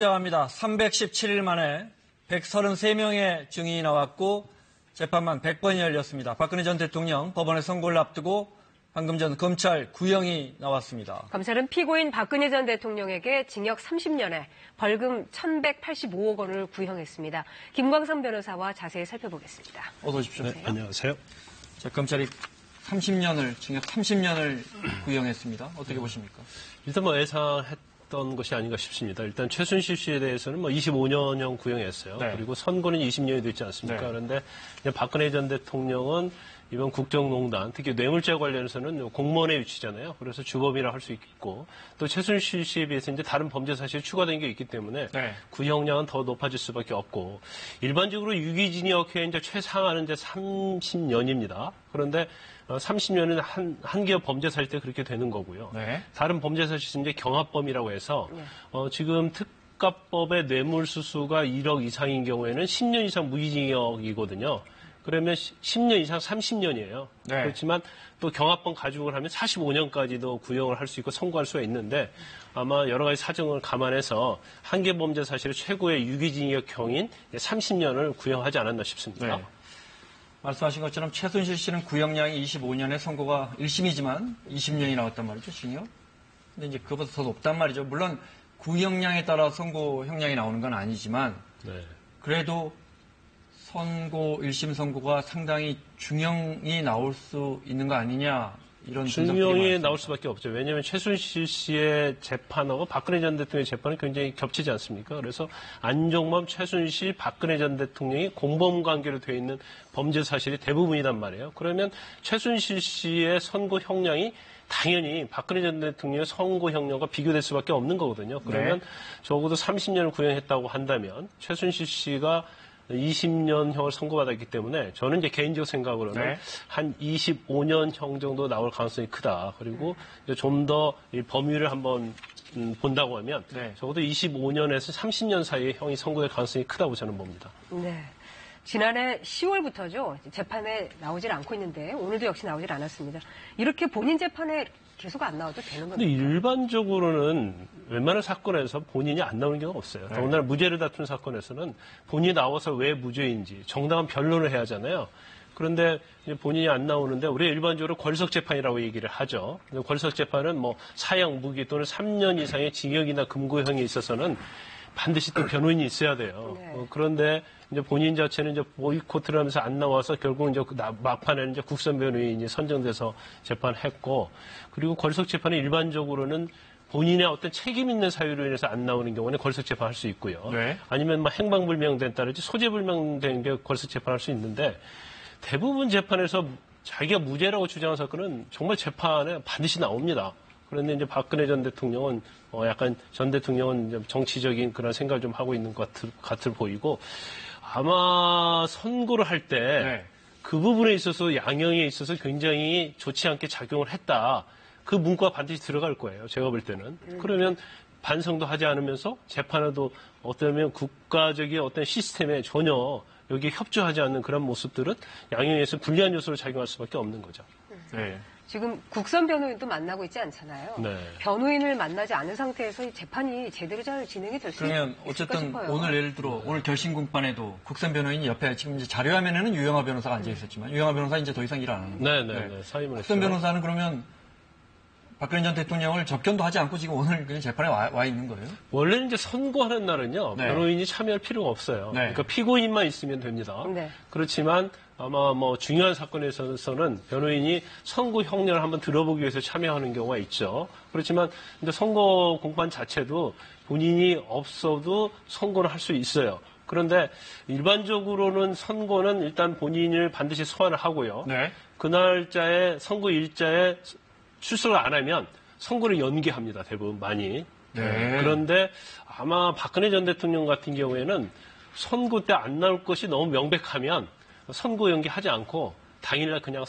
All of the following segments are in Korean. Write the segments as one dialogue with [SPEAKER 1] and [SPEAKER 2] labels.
[SPEAKER 1] 시작합니다. 317일 만에 133명의 증인이 나왔고 재판만 100번이 열렸습니다. 박근혜 전 대통령 법원의 선고를 앞두고 방금 전 검찰 구형이 나왔습니다.
[SPEAKER 2] 검찰은 피고인 박근혜 전 대통령에게 징역 30년에 벌금 1,185억 원을 구형했습니다. 김광선 변호사와 자세히 살펴보겠습니다.
[SPEAKER 1] 어서 오십시오.
[SPEAKER 3] 네, 안녕하세요.
[SPEAKER 1] 자, 검찰이 징역 30년을 구형했습니다. 어떻게 보십니까?
[SPEAKER 3] 일단 예상했던 것이 아닌가 싶습니다. 일단 최순실 씨에 대해서는 25년형 구형했어요.
[SPEAKER 1] 네.
[SPEAKER 3] 그리고 선고는 20년이 됐지 않습니까?
[SPEAKER 1] 네.
[SPEAKER 3] 그런데 박근혜 전 대통령은 이번 국정농단, 특히 뇌물죄 관련해서는 공무원의 위치잖아요. 그래서 주범이라 할 수 있고, 또 최순실 씨에 비해서 이제 다른 범죄 사실이 추가된 게 있기 때문에
[SPEAKER 1] 네.
[SPEAKER 3] 구형량은 더 높아질 수밖에 없고, 일반적으로 유기징역의 이제 최상한은 이제 30년입니다. 그런데 30년은 한 개의 범죄 사실 때 그렇게 되는 거고요.
[SPEAKER 1] 네.
[SPEAKER 3] 다른 범죄 사실은 이제 경합범이라고 해서 지금 특가법의 뇌물수수가 1억 이상인 경우에는 10년 이상 무기징역이거든요. 그러면 10년 이상 30년이에요.
[SPEAKER 1] 네.
[SPEAKER 3] 그렇지만 또 경합범 가중을 하면 45년까지도 구형을 할 수 있고 선고할 수가 있는데 아마 여러 가지 사정을 감안해서 한 개 범죄 사실의 최고의 유기징역형인 30년을 구형하지 않았나 싶습니다.
[SPEAKER 1] 네. 말씀하신 것처럼 최순실 씨는 구형량이 25년에 선고가 1심이지만 20년이 나왔단 말이죠, 징역. 근데 이제 그것보다 더 높단 말이죠. 물론 구형량에 따라 선고 형량이 나오는 건 아니지만
[SPEAKER 3] 네.
[SPEAKER 1] 그래도 1심 선고가 상당히 중형이 나올 수 있는 거 아니냐, 이런
[SPEAKER 3] 중형이 나올 수밖에 없죠. 왜냐하면 최순실 씨의 재판하고 박근혜 전 대통령의 재판은 굉장히 겹치지 않습니까? 그래서 안종범, 최순실, 박근혜 전 대통령이 공범 관계로 되어 있는 범죄 사실이 대부분이란 말이에요. 그러면 최순실 씨의 선고 형량이 당연히 박근혜 전 대통령의 선고 형량과 비교될 수밖에 없는 거거든요. 그러면 적어도 30년을 구형했다고 한다면 최순실 씨가 20년형을 선고받았기 때문에 저는 이제 개인적 생각으로는 한 25년형 정도 나올 가능성이 크다. 그리고 좀 더 범위를 한번 본다고 하면 적어도 25년에서 30년 사이에 형이 선고될 가능성이 크다고 저는 봅니다.
[SPEAKER 2] 네. 지난해 10월부터죠. 재판에 나오질 않고 있는데 오늘도 역시 나오질 않았습니다. 이렇게 본인 재판에 계속 안 나와도 되는 겁니까?
[SPEAKER 3] 근데 일반적으로는 웬만한 사건에서 본인이 안 나오는 경우가 없어요. 더군다나 무죄를 다툰 사건에서는 본인이 나와서 왜 무죄인지 정당한 변론을 해야 하잖아요. 그런데 본인이 안 나오는데 우리가 일반적으로 궐석재판이라고 얘기를 하죠. 궐석재판은 사형, 무기 또는 3년 이상의 징역이나 금고형이 있어서는 반드시 또 변호인이 있어야 돼요. 그런데 이제 본인 자체는 이제 보이콧을 하면서 안 나와서 결국 이제 막판에는 이제 국선 변호인이 선정돼서 재판했고, 그리고 궐석 재판은 일반적으로는 본인의 어떤 책임 있는 사유로 인해서 안 나오는 경우는 궐석 재판할 수 있고요. 아니면 행방불명된 따르지 소재불명된 게 궐석 재판할 수 있는데 대부분 재판에서 자기가 무죄라고 주장한 사건은 정말 재판에 반드시 나옵니다. 그런데 이제 박근혜 전 대통령은 약간 전 대통령은 좀 정치적인 그런 생각을 좀 하고 있는 것 같을 보이고, 아마 선고를 할 때 그 부분에 있어서 양형에 있어서 굉장히 좋지 않게 작용을 했다. 그 문구가 반드시 들어갈 거예요. 제가 볼 때는. 그러면 반성도 하지 않으면서 재판에도 어쩌면 국가적인 어떤 시스템에 전혀 여기에 협조하지 않는 그런 모습들은 양형에서 불리한 요소로 작용할 수밖에 없는 거죠.
[SPEAKER 2] 지금 국선 변호인도 만나고 있지 않잖아요. 변호인을 만나지 않은 상태에서 이 재판이 제대로 잘 진행이 될 수 있을까
[SPEAKER 1] 그러면 어쨌든
[SPEAKER 2] 싶어요.
[SPEAKER 1] 오늘 예를 들어 오늘 결심 공판에도 국선 변호인이 옆에 지금 이제 자료화면에는 유영하 변호사가 앉아 있었지만 유영하 변호사 이제 더 이상 일 안 하는 거예요.
[SPEAKER 3] 사임을 했어요.
[SPEAKER 1] 국선 변호사는 그러면 박근혜 전 대통령을 접견도 하지 않고 지금 오늘 그냥 재판에 와 있는 거예요?
[SPEAKER 3] 원래는 이제 선고하는 날은요, 변호인이 참여할 필요가 없어요. 그러니까 피고인만 있으면 됩니다. 그렇지만 아마 중요한 사건에 있어서는 변호인이 선고 형량을 한번 들어보기 위해서 참여하는 경우가 있죠. 그렇지만 이제 선고 공판 자체도 본인이 없어도 선고를 할 수 있어요. 그런데 일반적으로는 선고는 일단 본인을 반드시 소환을 하고요. 그 날짜에 선고 일자에 출석을 안 하면 선고를 연기합니다. 대부분 많이. 그런데 아마 박근혜 전 대통령 같은 경우에는 선고 때 안 나올 것이 너무 명백하면 선고 연기하지 않고 당일날 그냥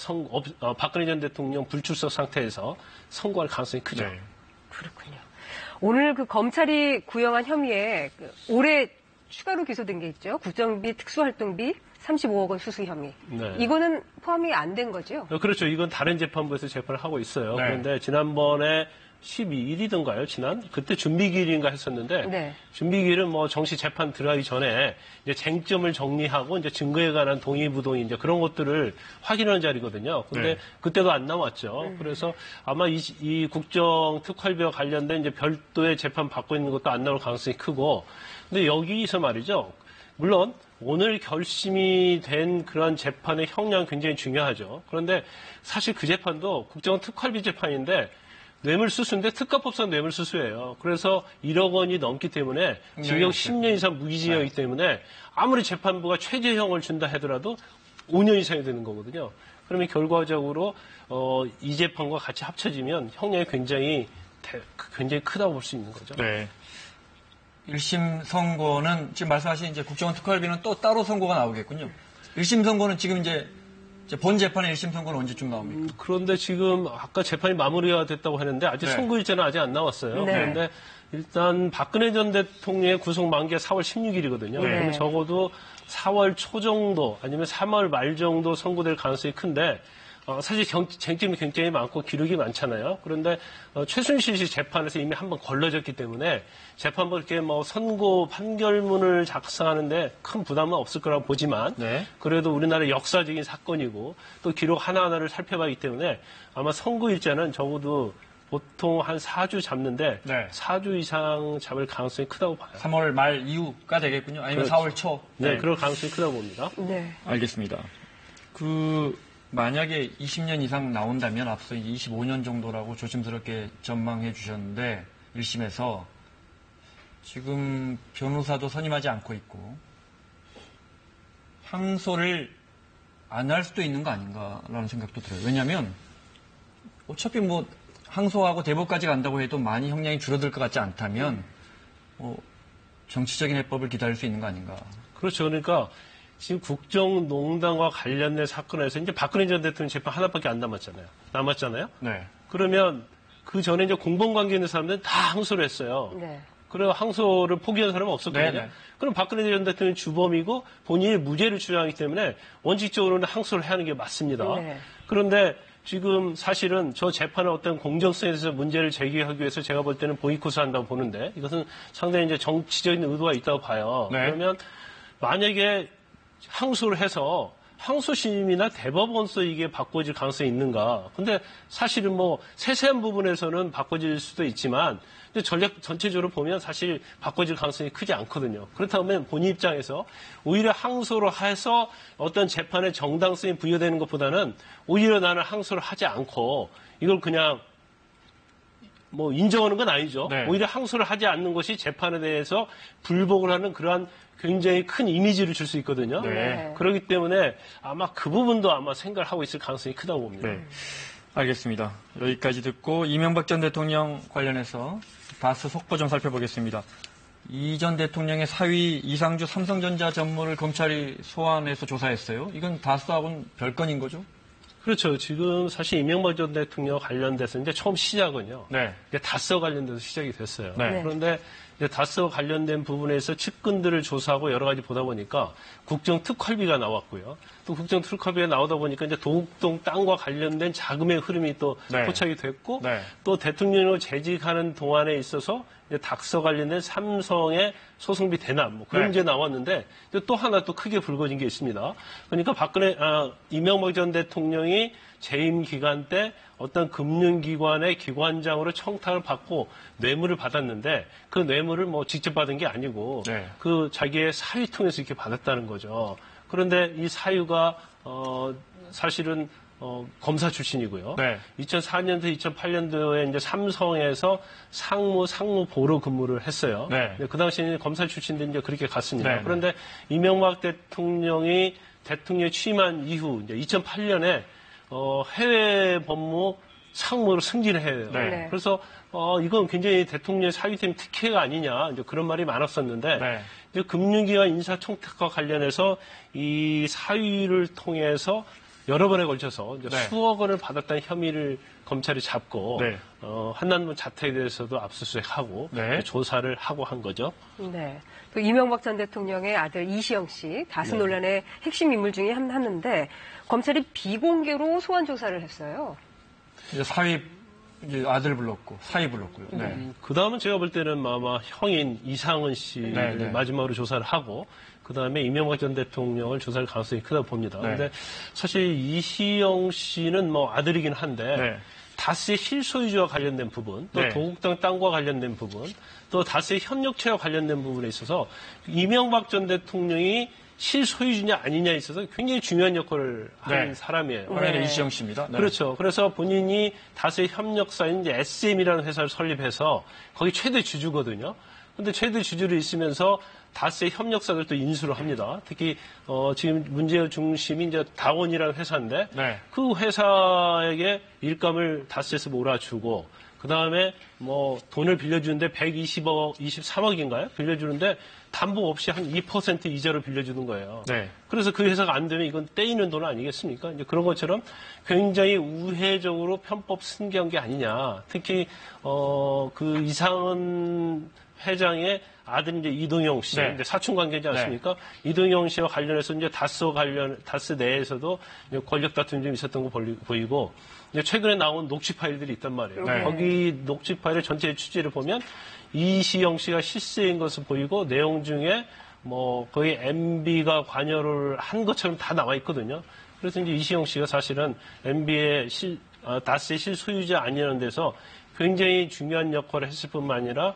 [SPEAKER 3] 박근혜 전 대통령 불출석 상태에서 선고할 가능성이 크죠.
[SPEAKER 2] 그렇군요. 오늘 그 검찰이 구형한 혐의에 올해 추가로 기소된 게 있죠. 국정비, 특수활동비 35억 원 수수 혐의. 이거는 포함이 안 된 거죠?
[SPEAKER 3] 그렇죠. 이건 다른 재판부에서 재판을 하고 있어요. 그런데 지난번에 12일이던가요, 지난? 그때 준비기일인가 했었는데,
[SPEAKER 2] 네.
[SPEAKER 3] 준비기일은 뭐 정식 재판 들어가기 전에 이제 쟁점을 정리하고 이제 증거에 관한 동의부동의 이제 그런 것들을 확인하는 자리거든요. 근데
[SPEAKER 1] 네.
[SPEAKER 3] 그때도 안 나왔죠. 그래서 아마 이 국정특활비와 관련된 이제 별도의 재판 받고 있는 것도 안 나올 가능성이 크고, 근데 여기서 말이죠. 물론 오늘 결심이 된 그런 재판의 형량 굉장히 중요하죠. 그런데 사실 그 재판도 국정특활비 재판인데 뇌물수수인데 특가법상 뇌물수수예요. 그래서 1억 원이 넘기 때문에 징역 10년 이상 무기징역이기 때문에 아무리 재판부가 최저형을 준다 하더라도 5년 이상이 되는 거거든요. 그러면 결과적으로 이 재판과 같이 합쳐지면 형량이 굉장히 크다고 볼 수 있는 거죠.
[SPEAKER 1] 네. 1심 선고는 지금 말씀하신 이제 국정특활비는 또 따로 선고가 나오겠군요. 1심 선고는 지금 이제 본 재판의 1심 선고는 언제쯤 나옵니까?
[SPEAKER 3] 그런데 지금 아까 재판이 마무리가 됐다고 하는데 아직
[SPEAKER 1] 네.
[SPEAKER 3] 선고일자는 아직 안 나왔어요.
[SPEAKER 2] 네.
[SPEAKER 3] 그런데 일단 박근혜 전 대통령의 구속 만기가 4월 16일이거든요.
[SPEAKER 2] 네.
[SPEAKER 3] 그러면 적어도 4월 초 정도 아니면 3월 말 정도 선고될 가능성이 큰데 사실 쟁점이 굉장히 많고 기록이 많잖아요. 그런데 최순실 씨 재판에서 이미 한번 걸러졌기 때문에 재판부 이렇게 뭐 선고 판결문을 작성하는데 큰 부담은 없을 거라고 보지만
[SPEAKER 1] 네.
[SPEAKER 3] 그래도 우리나라의 역사적인 사건이고 또 기록 하나하나를 살펴봤기 때문에 아마 선고일자는 적어도 보통 한 4주 잡는데
[SPEAKER 1] 네.
[SPEAKER 3] 4주 이상 잡을 가능성이 크다고 봐요.
[SPEAKER 1] 3월 말 이후가 되겠군요. 아니면
[SPEAKER 3] 그렇죠.
[SPEAKER 1] 4월 초.
[SPEAKER 3] 네, 그럴 가능성이 크다고 봅니다.
[SPEAKER 2] 네.
[SPEAKER 1] 알겠습니다. 만약에 20년 이상 나온다면 앞서 25년 정도라고 조심스럽게 전망해 주셨는데 1심에서 지금 변호사도 선임하지 않고 있고 항소를 안 할 수도 있는 거 아닌가라는 생각도 들어요. 왜냐하면 어차피 뭐 항소하고 대법까지 간다고 해도 많이 형량이 줄어들 것 같지 않다면 정치적인 해법을 기다릴 수 있는 거 아닌가.
[SPEAKER 3] 그렇죠. 그러니까 지금 국정농단과 관련된 사건에서 이제 박근혜 전 대통령 재판 하나밖에 안 남았잖아요.
[SPEAKER 1] 네.
[SPEAKER 3] 그러면 그 전에 이제 공범관계 있는 사람들은 다 항소를 했어요.
[SPEAKER 2] 네.
[SPEAKER 3] 그래서 항소를 포기한 사람은 없었거든요.
[SPEAKER 1] 네네.
[SPEAKER 3] 그럼 박근혜 전 대통령 주범이고 본인이 무죄를 주장하기 때문에 원칙적으로는 항소를 해야 하는 게 맞습니다.
[SPEAKER 2] 네.
[SPEAKER 3] 그런데 지금 사실은 저 재판의 어떤 공정성에 대해서 문제를 제기하기 위해서 제가 볼 때는 보이콧을 한다고 보는데 이것은 상당히 이제 정치적인 의도가 있다고 봐요.
[SPEAKER 1] 네.
[SPEAKER 3] 그러면 만약에 항소를 해서 항소심이나 대법원서 이게 바꿔질 가능성이 있는가. 근데 사실은 뭐 세세한 부분에서는 바꿔질 수도 있지만 근데 전체적으로 보면 사실 바꿔질 가능성이 크지 않거든요. 그렇다면 본인 입장에서 오히려 항소를 해서 어떤 재판의 정당성이 부여되는 것보다는 오히려 나는 항소를 하지 않고 이걸 그냥 뭐 인정하는 건 아니죠.
[SPEAKER 1] 네.
[SPEAKER 3] 오히려 항소를 하지 않는 것이 재판에 대해서 불복을 하는 그러한 굉장히 큰 이미지를 줄 수 있거든요.
[SPEAKER 1] 네.
[SPEAKER 3] 그렇기 때문에 아마 그 부분도 아마 생각을 하고 있을 가능성이 크다고 봅니다.
[SPEAKER 1] 네. 알겠습니다. 여기까지 듣고 이명박 전 대통령 관련해서 다스 속보 좀 살펴보겠습니다. 이 전 대통령의 사위 이상주 삼성전자 전무를 검찰이 소환해서 조사했어요. 이건 다스하고는 별건인 거죠?
[SPEAKER 3] 그렇죠. 지금 사실 이명박 전 대통령 관련돼서 이제 처음 시작은요.
[SPEAKER 1] 네.
[SPEAKER 3] 이제 다스와 관련돼서 시작이 됐어요.
[SPEAKER 1] 네.
[SPEAKER 3] 그런데 이제 다스와 관련된 부분에서 측근들을 조사하고 여러 가지 보다 보니까 국정특활비가 나왔고요. 또 국정특활비가 나오다 보니까 이제 도곡동 땅과 관련된 자금의 흐름이 또
[SPEAKER 1] 네.
[SPEAKER 3] 포착이 됐고
[SPEAKER 1] 네.
[SPEAKER 3] 또 대통령으로 재직하는 동안에 있어서 이제 닥서 관련된 삼성의 소송비 대납 뭐 그런
[SPEAKER 1] 네.
[SPEAKER 3] 문제 나왔는데 또 하나 또 크게 불거진 게 있습니다. 그러니까 이명박 전 대통령이 재임 기간 때 어떤 금융기관의 기관장으로 청탁을 받고 뇌물을 받았는데 그 뇌물을 뭐 직접 받은 게 아니고
[SPEAKER 1] 네.
[SPEAKER 3] 그 자기의 사위 통해서 이렇게 받았다는 거죠. 그런데 이 사유가 사실은 검사 출신이고요.
[SPEAKER 1] 네.
[SPEAKER 3] 2004년도, 2008년도에 이제 삼성에서 상무 보로 근무를 했어요.
[SPEAKER 1] 네.
[SPEAKER 3] 그 당시에는 검사 출신인데 이제 그렇게 갔습니다.
[SPEAKER 1] 네.
[SPEAKER 3] 그런데 이명박 대통령이 대통령에 취임한 이후 이제 2008년에 해외 법무 상무로 승진을 해요.
[SPEAKER 1] 네.
[SPEAKER 3] 그래서 이건 굉장히 대통령의 사위팀 특혜가 아니냐 이제 그런 말이 많았었는데
[SPEAKER 1] 네.
[SPEAKER 3] 이제 금융기관 인사청탁과 관련해서 이 사위를 통해서 여러 번에 걸쳐서 이제
[SPEAKER 1] 네.
[SPEAKER 3] 수억 원을 받았다는 혐의를 검찰이 잡고
[SPEAKER 1] 네.
[SPEAKER 3] 한남동 자택에 대해서도 압수수색하고
[SPEAKER 1] 네.
[SPEAKER 3] 조사를 하고 한 거죠.
[SPEAKER 2] 네. 또 이명박 전 대통령의 아들 이시영 씨 다스
[SPEAKER 3] 네.
[SPEAKER 2] 논란의 핵심 인물 중에 하는데 검찰이 비공개로 소환 조사를 했어요.
[SPEAKER 1] 이제 사위 이제 아들 불렀고 사위 불렀고요. 네.
[SPEAKER 3] 그 다음은 제가 볼 때는 아마 형인 이상은 씨를
[SPEAKER 1] 네, 네.
[SPEAKER 3] 마지막으로 조사를 하고 그 다음에 이명박 전 대통령을 조사할 가능성이 크다고 봅니다.
[SPEAKER 1] 네.
[SPEAKER 3] 근데 사실 이시영 씨는 뭐 아들이긴 한데
[SPEAKER 1] 네.
[SPEAKER 3] 다스의 실소유주와 관련된 부분, 또
[SPEAKER 1] 네.
[SPEAKER 3] 도곡동 땅과 관련된 부분, 또 다스의 협력체와 관련된 부분에 있어서 이명박 전 대통령이 실소유주냐 아니냐에 있어서 굉장히 중요한 역할을 하는
[SPEAKER 1] 네.
[SPEAKER 3] 사람이에요.
[SPEAKER 1] 화면에
[SPEAKER 2] 네.
[SPEAKER 1] 이시영 씨입니다. 네.
[SPEAKER 3] 그렇죠. 그래서 본인이 다스의 협력사인 이제 SM이라는 회사를 설립해서 거기 최대 주주거든요. 근데 최대 주주로 있으면서 다스의 협력사들도 인수를 합니다. 특히 지금 문제의 중심이 이제 다원이라는 회사인데
[SPEAKER 1] 네.
[SPEAKER 3] 그 회사에게 일감을 다스에서 몰아주고 그 다음에 뭐 돈을 빌려주는데 120억, 23억인가요? 빌려주는데 담보 없이 한 2% 이자로 빌려주는 거예요.
[SPEAKER 1] 네.
[SPEAKER 3] 그래서 그 회사가 안 되면 이건 떼이는 돈 아니겠습니까? 이제 그런 것처럼 굉장히 우회적으로 편법 승계한 게 아니냐. 특히 그 이상은 회장의 아들 이제 이동영 씨,
[SPEAKER 1] 네.
[SPEAKER 3] 이제 사촌 관계지 않습니까? 이동영 씨와 관련해서 이제 다스 내에서도 이제 권력 다툼이 좀 있었던 거 보이고, 이제 최근에 나온 녹취 파일들이 있단 말이에요.
[SPEAKER 1] 네.
[SPEAKER 3] 거기 녹취 파일의 전체 취지를 보면 이시영 씨가 실세인 것을 보이고 내용 중에 뭐 거의 MB가 관여를 한 것처럼 다 나와 있거든요. 그래서 이제 이시영 씨가 사실은 MB의 다스의 실소유자 아니라는 데서 굉장히 중요한 역할을 했을 뿐만 아니라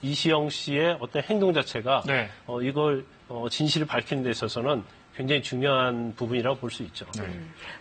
[SPEAKER 3] 이시영 씨의 어떤 행동 자체가
[SPEAKER 1] 네.
[SPEAKER 3] 이걸 진실을 밝히는 데 있어서는 굉장히 중요한 부분이라고 볼 수 있죠.
[SPEAKER 1] 네.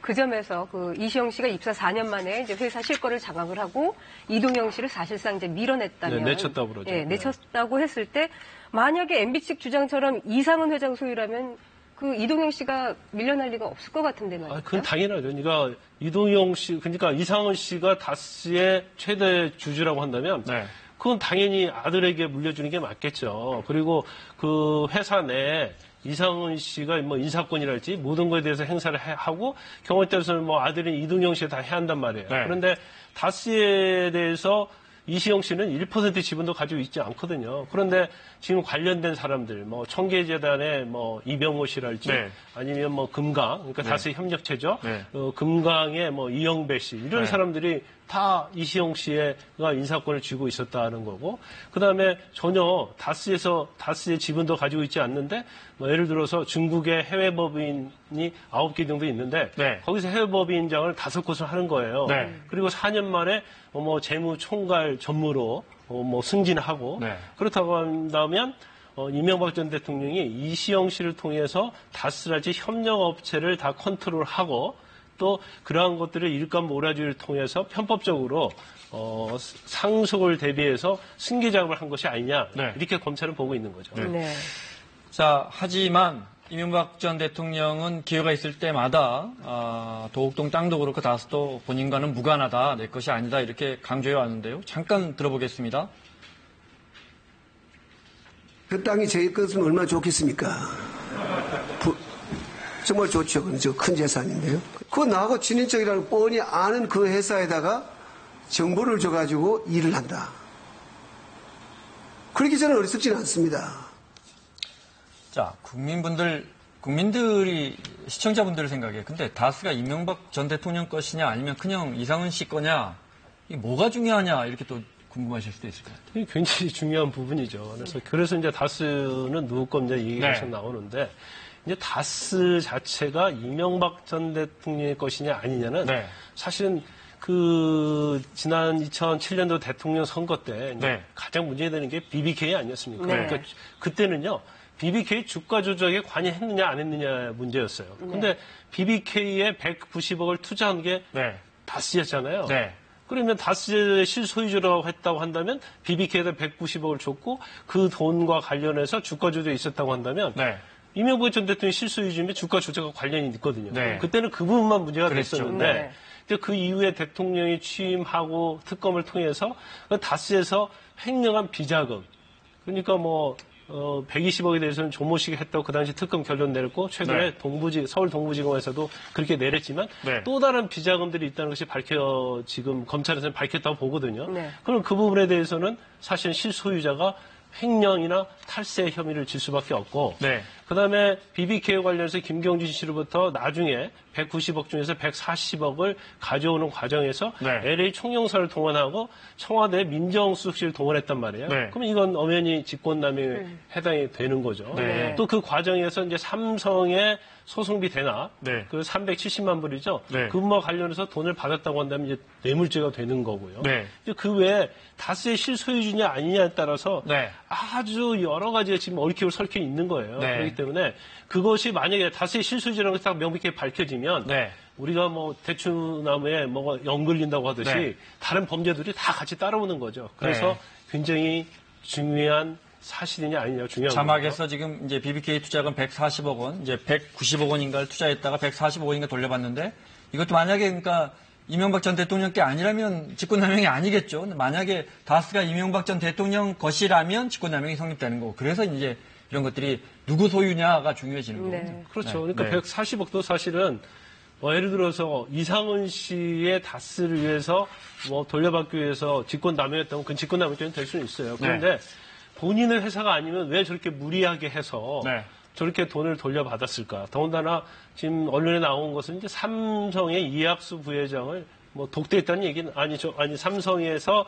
[SPEAKER 2] 그 점에서 그 이시영 씨가 입사 4년 만에 이제 회사 실거를 장악을 하고 이동영 씨를 사실상 이제 밀어냈다면
[SPEAKER 3] 네, 내쳤다고 그러죠.
[SPEAKER 2] 예, 내쳤다고 했을 때 만약에 MB 측 주장처럼 이상은 회장 소유라면 그 이동영 씨가 밀려날 리가 없을 것 같은데 말이죠.
[SPEAKER 3] 그건 당연하죠. 그러니까 이동영 씨, 그러니까 이상은 씨가 다스의 최대 주주라고 한다면
[SPEAKER 1] 네.
[SPEAKER 3] 그건 당연히 아들에게 물려주는 게 맞겠죠. 그리고 그 회사 내에 이상은 씨가 뭐 인사권이랄지 모든 거에 대해서 행사를 하고 경우에 따라서는 뭐 아들인 이동영 씨가 다 해야 한단 말이에요.
[SPEAKER 1] 네.
[SPEAKER 3] 그런데 다스에 대해서 이시영 씨는 1% 지분도 가지고 있지 않거든요. 그런데 지금 관련된 사람들, 뭐 청계재단의 뭐 이병호 씨랄지
[SPEAKER 1] 네.
[SPEAKER 3] 아니면 뭐 금강, 그러니까
[SPEAKER 1] 네.
[SPEAKER 3] 다스의 협력체죠.
[SPEAKER 1] 네.
[SPEAKER 3] 금강의 뭐 이영배 씨 이런
[SPEAKER 1] 네.
[SPEAKER 3] 사람들이 다 이시영 씨가 인사권을 쥐고 있었다는 거고, 그 다음에 전혀 다스의 지분도 가지고 있지 않는데, 뭐 예를 들어서 중국의 해외 법인이 9개 정도 있는데,
[SPEAKER 1] 네.
[SPEAKER 3] 거기서 해외 법인장을 5곳을 하는 거예요.
[SPEAKER 1] 네.
[SPEAKER 3] 그리고 4년 만에 뭐 재무 총괄 전무로 뭐 승진하고,
[SPEAKER 1] 네.
[SPEAKER 3] 그렇다고 한다면 이명박 전 대통령이 이시영 씨를 통해서 다스라지 협력업체를 다 컨트롤하고 또 그러한 것들을 일감 몰아주기를 통해서 편법적으로 상속을 대비해서 승계 작업을 한 것이 아니냐
[SPEAKER 1] 네.
[SPEAKER 3] 이렇게 검찰은 보고 있는 거죠.
[SPEAKER 2] 네.
[SPEAKER 1] 자, 하지만 이명박 전 대통령은 기회가 있을 때마다 도곡동 땅도 그렇고 다스도 본인과는 무관하다, 내 것이 아니다 이렇게 강조해 왔는데요. 잠깐 들어보겠습니다.
[SPEAKER 4] 그 땅이 제 것은 얼마나 좋겠습니까? 정말 좋죠. 그건 저 큰 재산인데요. 그거 나하고 친인척이라는 뻔히 아는 그 회사에다가 정보를 줘가지고 일을 한다. 그렇게 저는 어리석지는 않습니다.
[SPEAKER 1] 자, 국민들이 시청자분들 생각에 근데 다스가 이명박 전 대통령 것이냐 아니면 그냥 이상은 씨 거냐 이게 뭐가 중요하냐 이렇게 또 궁금하실 수도 있을 것 같아요.
[SPEAKER 3] 이게 굉장히 중요한 부분이죠. 그래서 이제 다스는 누구 건지 얘기가
[SPEAKER 1] 네.
[SPEAKER 3] 계속 나오는데 이제 다스 자체가 이명박 전 대통령의 것이냐 아니냐는
[SPEAKER 1] 네.
[SPEAKER 3] 사실은 지난 2007년도 대통령 선거 때 이제
[SPEAKER 1] 네.
[SPEAKER 3] 가장 문제되는 게 BBK 아니었습니까?
[SPEAKER 2] 네.
[SPEAKER 3] 그러니까 그때는요. BBK 주가 조작에 관여했느냐 안 했느냐 문제였어요. 근데 BBK에 190억을 투자한 게
[SPEAKER 1] 네.
[SPEAKER 3] 다스였잖아요.
[SPEAKER 1] 네.
[SPEAKER 3] 그러면 다스의 실소유주라고 했다고 한다면 BBK에다 190억을 줬고 그 돈과 관련해서 주가 조작이 있었다고 한다면
[SPEAKER 1] 네.
[SPEAKER 3] 이명박 전 대통령이 실소유주면 주가 조작과 관련이 있거든요.
[SPEAKER 1] 네.
[SPEAKER 3] 그때는 그 부분만 문제가
[SPEAKER 1] 그랬죠.
[SPEAKER 3] 됐었는데
[SPEAKER 2] 네.
[SPEAKER 3] 근데 그 이후에 대통령이 취임하고 특검을 통해서 그 다스에서 횡령한 비자금 그러니까 뭐 120억에 대해서는 조모식이 했다고 그 당시 특검 결론 내렸고 최근에
[SPEAKER 1] 네.
[SPEAKER 3] 서울 동부지검에서도 그렇게 내렸지만
[SPEAKER 1] 네.
[SPEAKER 3] 또 다른 비자금들이 있다는 것이 지금 검찰에서는 밝혔다고 보거든요.
[SPEAKER 2] 네.
[SPEAKER 3] 그럼 그 부분에 대해서는 사실 실소유자가 횡령이나 탈세 혐의를 질 수밖에 없고
[SPEAKER 1] 네.
[SPEAKER 3] 그다음에 BBK 관련해서 김경진 씨로부터 나중에 190억 중에서 140억을 가져오는 과정에서
[SPEAKER 1] 네.
[SPEAKER 3] LA 총영사를 동원하고 청와대 민정수석실을 동원했단 말이에요.
[SPEAKER 1] 네.
[SPEAKER 3] 그럼 이건 엄연히 직권남용에 해당이 되는 거죠.
[SPEAKER 1] 네.
[SPEAKER 3] 또 그 과정에서 이제 삼성의 소송비 대납,
[SPEAKER 1] 네.
[SPEAKER 3] 그 370만 불이죠.
[SPEAKER 1] 네.
[SPEAKER 3] 그것과 관련해서 돈을 받았다고 한다면 이제 뇌물죄가 되는 거고요.
[SPEAKER 1] 네.
[SPEAKER 3] 그 외에 다스의 실소유주냐 아니냐에 따라서
[SPEAKER 1] 네.
[SPEAKER 3] 아주 여러 가지가 지금 얽히고 설켜 있는 거예요.
[SPEAKER 1] 네.
[SPEAKER 3] 그렇기 때문에 그것이 만약에 다스의 실소유주라는 것이 딱 명백하게 밝혀지면
[SPEAKER 1] 네.
[SPEAKER 3] 우리가 뭐 대추나무에 뭐가 연글린다고 하듯이
[SPEAKER 1] 네.
[SPEAKER 3] 다른 범죄들이 다 같이 따라오는 거죠. 그래서
[SPEAKER 1] 네.
[SPEAKER 3] 굉장히 중요한 사실이냐 아니냐 중요한
[SPEAKER 1] 자막에서 지금 이제 BBK 투자금 140억 원, 이제 190억 원인가를 투자했다가 145억 원인가 돌려받는데 이것도 만약에 그러니까 이명박 전 대통령 게 아니라면 직권남용이 아니겠죠. 근데 만약에 다스가 이명박 전 대통령 것이라면 직권남용이 성립되는 거고. 그래서 이제 이런 것들이 누구 소유냐가 중요해지는 거고.
[SPEAKER 2] 네.
[SPEAKER 3] 그렇죠.
[SPEAKER 1] 네.
[SPEAKER 3] 그러니까
[SPEAKER 1] 네.
[SPEAKER 3] 140억도 사실은 뭐 예를 들어서 이상은 씨의 다스를 위해서 뭐 돌려받기 위해서 직권남용했다면 그 직권남용죄는 될 수는 있어요. 그런데 본인의 회사가 아니면 왜 저렇게 무리하게 해서
[SPEAKER 1] 네.
[SPEAKER 3] 저렇게 돈을 돌려받았을까? 더군다나 지금 언론에 나온 것은 이제 삼성의 이학수 부회장을 뭐 독대했다는 얘기는 아니죠. 아니 삼성에서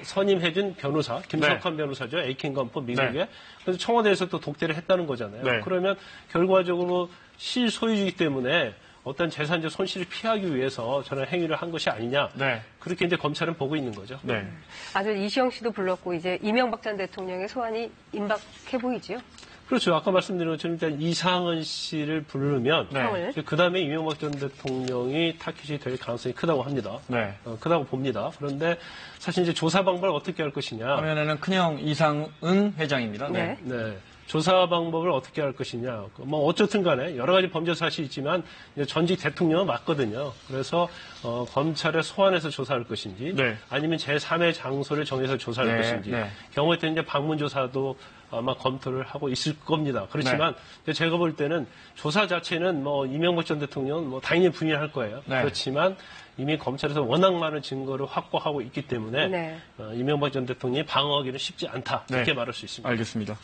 [SPEAKER 3] 선임해준 변호사 김석환 변호사죠. 에이켄건프 미국에.
[SPEAKER 1] 네.
[SPEAKER 3] 그래서 청와대에서 또 독대를 했다는 거잖아요.
[SPEAKER 1] 네.
[SPEAKER 3] 그러면 결과적으로 실소유이기 때문에 어떤 재산적 손실을 피하기 위해서 저는 행위를 한 것이 아니냐.
[SPEAKER 1] 네.
[SPEAKER 3] 그렇게 이제 검찰은 보고 있는 거죠.
[SPEAKER 1] 네.
[SPEAKER 2] 아주 이시영 씨도 불렀고 이제 이명박 전 대통령의 소환이 임박해 보이지요.
[SPEAKER 3] 그렇죠. 아까 말씀드린 것처럼 일단 이상은 씨를 부르면
[SPEAKER 1] 네.
[SPEAKER 3] 그 다음에 이명박 전 대통령이 타깃이 될 가능성이 크다고 합니다.
[SPEAKER 1] 네.
[SPEAKER 3] 크다고 봅니다. 그런데 사실 이제 조사 방법을 어떻게 할 것이냐.
[SPEAKER 1] 화면에는 큰형 이상은 회장입니다. 네.
[SPEAKER 3] 네. 조사 방법을 어떻게 할 것이냐. 뭐 어쨌든 간에 여러 가지 범죄 사실이 있지만 이제 전직 대통령은 맞거든요. 그래서 검찰에 소환해서 조사할 것인지
[SPEAKER 1] 네.
[SPEAKER 3] 아니면 제3의 장소를 정해서 조사할
[SPEAKER 1] 네.
[SPEAKER 3] 것인지
[SPEAKER 1] 네.
[SPEAKER 3] 경우에 따라 이제 방문 조사도 아마 검토를 하고 있을 겁니다. 그렇지만 이제 제가 볼 때는 조사 자체는 뭐 이명박 전 대통령은 뭐 당연히 부인할 거예요.
[SPEAKER 1] 네.
[SPEAKER 3] 그렇지만 이미 검찰에서 워낙 많은 증거를 확보하고 있기 때문에
[SPEAKER 2] 네.
[SPEAKER 3] 이명박 전 대통령이 방어하기는 쉽지 않다. 이렇게
[SPEAKER 1] 네.
[SPEAKER 3] 말할 수 있습니다.
[SPEAKER 1] 알겠습니다.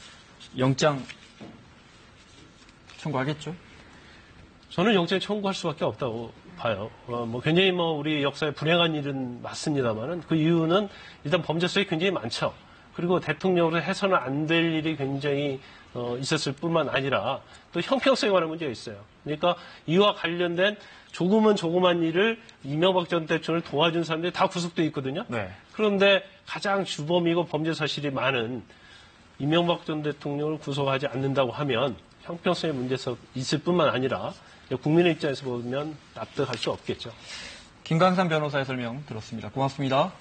[SPEAKER 1] 영장 청구하겠죠?
[SPEAKER 3] 저는 영장 청구할 수밖에 없다고 봐요. 뭐 굉장히 뭐 우리 역사에 불행한 일은 맞습니다만은 그 이유는 일단 범죄성이 굉장히 많죠. 그리고 대통령으로 해서는 안 될 일이 굉장히 있었을 뿐만 아니라 또 형평성에 관한 문제가 있어요. 그러니까 이와 관련된 조그만 일을 이명박 전 대통령을 도와준 사람들이 다 구속돼 있거든요.
[SPEAKER 1] 네.
[SPEAKER 3] 그런데 가장 주범이고 범죄 사실이 많은 이명박 전 대통령을 구속하지 않는다고 하면 형평성의 문제가 있을 뿐만 아니라 국민의 입장에서 보면 납득할 수 없겠죠.
[SPEAKER 1] 김강삼 변호사의 설명 들었습니다. 고맙습니다.